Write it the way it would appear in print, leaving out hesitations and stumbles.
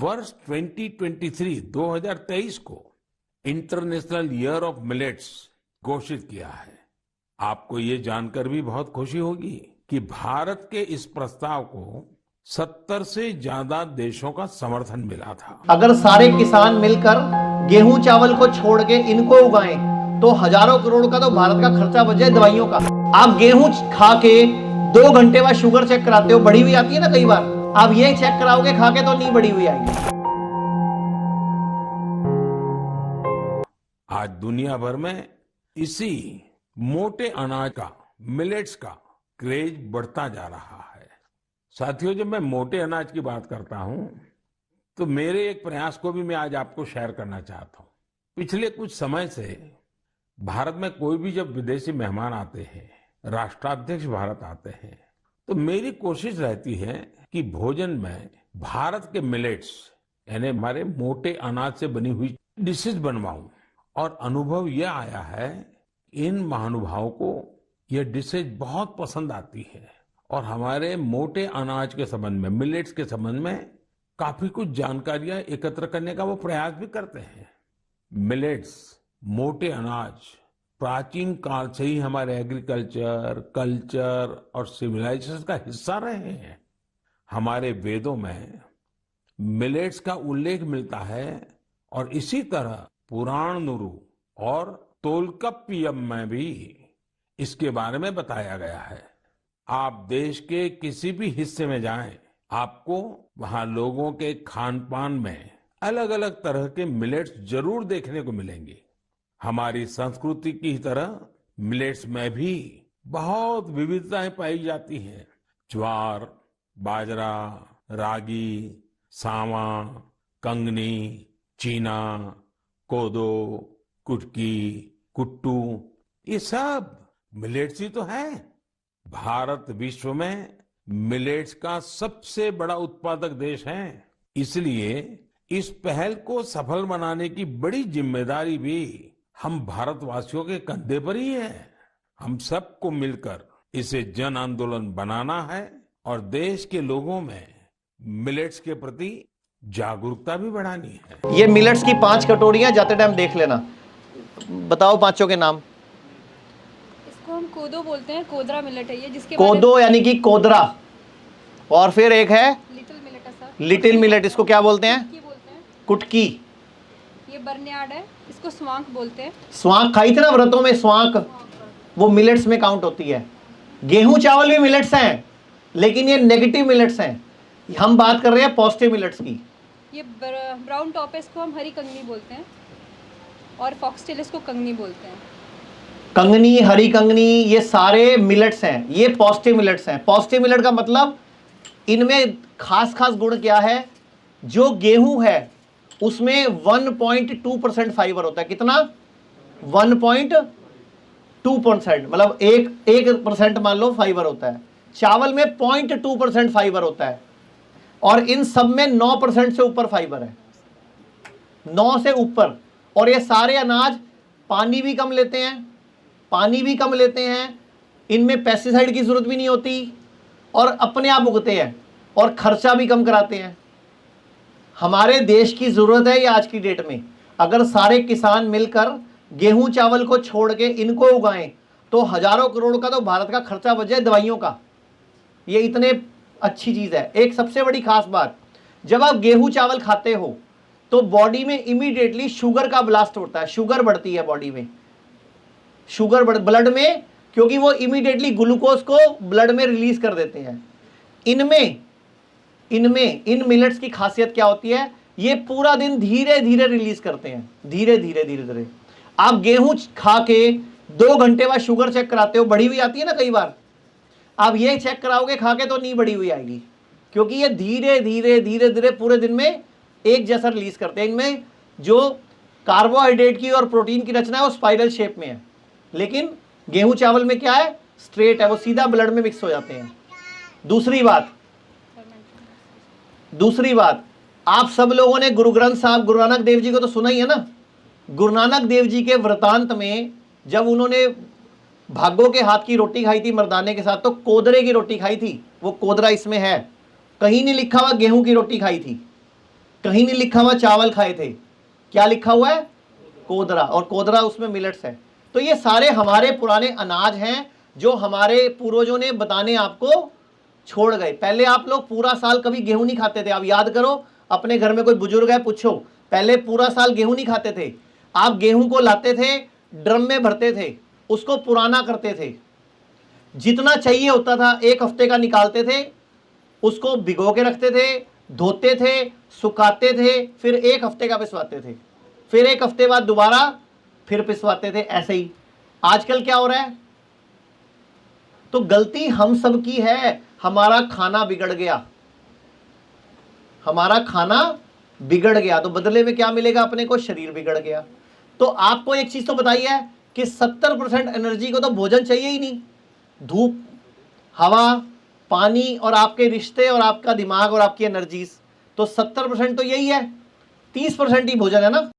वर्ष 2023 को international year of millets घोषित किया है। आपको ये जानकर भी बहुत खुशी होगी कि भारत के इस प्रस्ताव को 70 से ज्यादा देशों का समर्थन मिला था। अगर सारे किसान मिलकर गेहूं चावल को छोड़ के इनको उगाएं तो हजारों करोड़ का तो भारत का खर्चा बच जाए दवाइयों का। आप गेहूं खा के 2 घंटे बाद शुगर चेक कराते हो, बढ़ी हुई आती है ना कई बार, आप ये चेक कराओगे खा के तो नहीं बढ़ी हुई आएगी। आज दुनिया भर में इसी मोटे अनाज का, मिलेट्स का क्रेज बढ़ता जा रहा है। साथियों, जब मैं मोटे अनाज की बात करता हूं तो मेरे एक प्रयास को भी मैं आज आपको शेयर करना चाहता हूं। पिछले कुछ समय से भारत में कोई भी जब विदेशी मेहमान आते हैं, राष्ट्राध्यक्ष भारत आते हैं, तो मेरी कोशिश रहती है कि भोजन में भारत के मिलेट्स यानी हमारे मोटे अनाज से बनी हुई डिशेज बनवाऊं। और अनुभव यह आया है, इन महानुभावों को यह डिशेज बहुत पसंद आती है और हमारे मोटे अनाज के संबंध में, मिलेट्स के संबंध में काफी कुछ जानकारियां एकत्र करने का वो प्रयास भी करते हैं। मिलेट्स, मोटे अनाज प्राचीन काल से ही हमारे एग्रीकल्चर, कल्चर और सिविलाइजेशन का हिस्सा रहे हैं। हमारे वेदों में मिलेट्स का उल्लेख मिलता है और इसी तरह पुराणनुरु और तोलकप्पियम में भी इसके बारे में बताया गया है। आप देश के किसी भी हिस्से में जाएं, आपको वहां लोगों के खान पान में अलग अलग तरह के मिलेट्स जरूर देखने को मिलेंगे। हमारी संस्कृति की तरह मिलेट्स में भी बहुत विविधताएं पाई जाती हैं। ज्वार, बाजरा, रागी, सावा, कंगनी, चीना, कोदो, कुटकी, कुट्टू, ये सब मिलेट्स ही तो है। भारत विश्व में मिलेट्स का सबसे बड़ा उत्पादक देश है। इसलिए इस पहल को सफल बनाने की बड़ी जिम्मेदारी भी हम भारतवासियों के कंधे पर ही है। हम सबको मिलकर इसे जन आंदोलन बनाना है और देश के लोगों में मिलेट्स के प्रति जागरूकता भी बढ़ानी है। ये मिलेट्स की 5 कटोरियां जाते टाइम देख लेना। बताओ पांचों के नाम। इसको हम कोदो बोलते हैं, कोदरा मिलेट है ये, जिसके कोदो यानी कि कोदरा। और फिर एक है लिटिल मिलेट है सर। लिटिल मिलेट, इसको क्या बोलते हैं? कुटकी। ये बर्नयार्ड है, इसको स्वांक बोलते हैं। स्वांक खाई थी ना व्रतों में, स्वांक, वो मिलेट्स में काउंट होती है। गेहूं चावल भी मिलेट्स हैं, लेकिन ये नेगेटिव मिलेट्स हैं। हम बात कर रहे हैं पॉजिटिव मिलेट्स की। ये ब्राउन टॉप है, इसको हम हरी कंगनी बोलते हैं और फॉक्सटेल इसको कंगनी बोलते हैं। कंगनी, हरी कंगनी, ये सारे मिलेट्स हैं। ये पॉजिटिव मिलेट्स हैं। पॉजिटिव मिलेट का मतलब इनमें खास खास गुण क्या है? जो गेहूं है उसमें 1.2% फाइबर होता है। कितना? 1.2%, मतलब 1% मान लो फाइबर होता है। चावल में 0.2% फाइबर होता है और इन सब में 9% से ऊपर फाइबर है, 9 से ऊपर। और ये सारे अनाज पानी भी कम लेते हैं, इनमें पेस्टिसाइड की जरूरत भी नहीं होती और अपने आप उगते हैं और खर्चा भी कम कराते हैं। हमारे देश की जरूरत है ये आज की डेट में। अगर सारे किसान मिलकर गेहूं चावल को छोड़ के इनको उगाएं तो हजारों करोड़ का तो भारत का खर्चा बच जाए दवाइयों का। ये इतने अच्छी चीज है। एक सबसे बड़ी खास बात, जब आप गेहूं चावल खाते हो तो बॉडी में इमीडिएटली शुगर का ब्लास्ट होता है, शुगर बढ़ती है बॉडी में, शुगर ब्लड में, क्योंकि वो इमीडिएटली ग्लूकोज को ब्लड में रिलीज कर देते हैं। इन मिलेट्स की खासियत क्या होती है? ये पूरा दिन धीरे धीरे रिलीज करते हैं, धीरे धीरे। आप गेहूं खा के 2 घंटे बाद शुगर चेक कराते हो, बढ़ी हुई आती है ना कई बार, आप ये चेक कराओगे खा के तो नहीं बढ़ी हुई आएगी, क्योंकि ये धीरे धीरे पूरे दिन में एक जैसा रिलीज करते हैं। इनमें जो कार्बोहाइड्रेट की और प्रोटीन की रचना है वो स्पाइरल शेप में है, लेकिन गेहूं चावल में क्या है? स्ट्रेट है, वो सीधा ब्लड में मिक्स हो जाते हैं। दूसरी बात, आप सब लोगों ने गुरु ग्रंथ साहब, गुरु नानक देव जी को तो सुना ही है ना। गुरु नानक देव जी के वृतांत में जब उन्होंने भागो के हाथ की रोटी खाई थी मर्दाने के साथ, तो कोदरे की रोटी खाई थी। वो कोदरा इसमें है, कहीं नहीं लिखा हुआ गेहूं की रोटी खाई थी। कहीं नहीं लिखा हुआ चावल खाए थे, क्या लिखा हुआ है? कोदरा, और कोदरा उसमें मिलेट्स है। तो ये सारे हमारे पुराने अनाज हैं जो हमारे पूर्वजों ने बताने आपको छोड़ गए। पहले आप लोग पूरा साल कभी गेहूं नहीं खाते थे। आप याद करो, अपने घर में कोई बुजुर्ग है पूछो, पहले पूरा साल गेहूं नहीं खाते थे। आप गेहूं को लाते थे, ड्रम में भरते थे, उसको पुराना करते थे, जितना चाहिए होता था 1 हफ्ते का निकालते थे, उसको भिगो के रखते थे, धोते थे, सुखाते थे, फिर 1 हफ्ते का पिसवाते थे, फिर 1 हफ्ते बाद दोबारा फिर पिसवाते थे। ऐसे ही आजकल क्या हो रहा है? तो गलती हम सब की है, हमारा खाना बिगड़ गया, हमारा खाना बिगड़ गया, तो बदले में क्या मिलेगा अपने को? शरीर बिगड़ गया। तो आपको एक चीज तो बताई है कि 70% एनर्जी को तो भोजन चाहिए ही नहीं, धूप, हवा, पानी और आपके रिश्ते और आपका दिमाग और आपकी एनर्जीज, तो 70% तो यही है, 30% ही भोजन है ना।